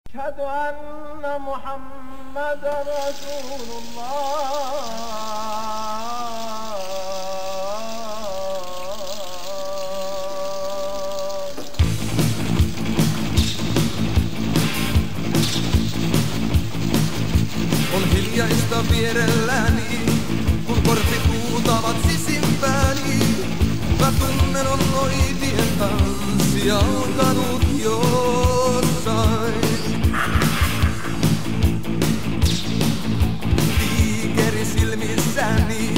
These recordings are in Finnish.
أشهد أن محمدًا رسول الله. On hiljaista vierelläni, kun korpit huutavat sisimpääni. Mä tunnen on noitien tanssi alkanut jossain. Tiikeri silmissäni,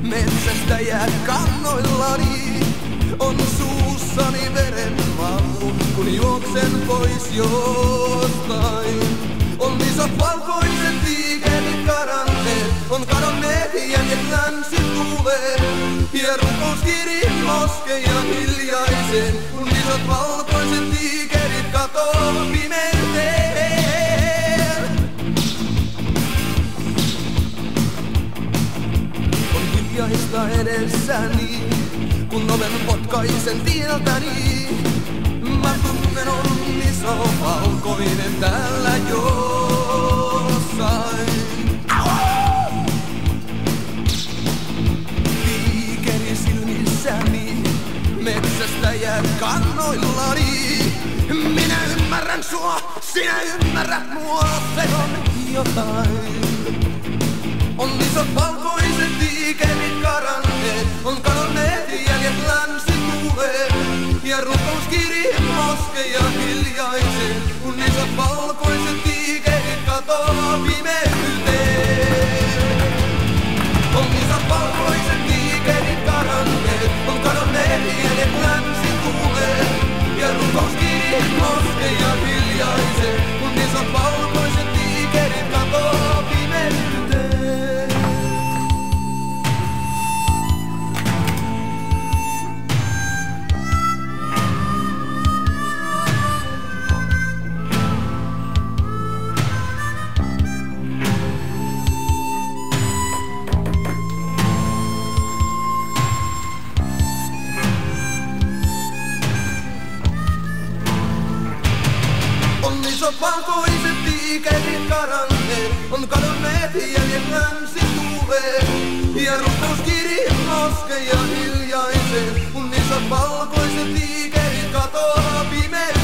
metsästäjä kannoillani. On suussani veren maku, kun juoksen pois jostain. On isot valkoiset tiikerit karanneet, on kadonneet jäljet länsituuleen. Ja rukouskiri moskeja hiljaisen, kun isot valkoiset tiikerit katoo pimeyteen. On hiljaista edessäni, kun oven potkaisen tieltäni. Mä tunnen on iso valkoinen täällä jossain. Tiikeri silmissäni, metsästäjät kannoillani. Minä ymmärrän sua, sinä ymmärrät mua, se on jotain. On isot valkoiset tiikerit karanneet, on kadonneet jäljet länsituuleen. Ja rukouskiri moskeja hiljaisen, kun isot valkoiset tiikerit katoo pimeyteen. On isot valkoiset tiikerit karanneet, on kadonneet jäljet länsituuleen. Ja rukouskiri moskeja hiljaisen, kun isot valkoiset tiikerit katoo pimeyteen. Isot valkoiset tiikerit karanneet, on kadonneet jäljet länsituuleen. Ja rukouskiri moskeja hiljaisen, kun isot valkoiset tiikerit katoo pimeyteen.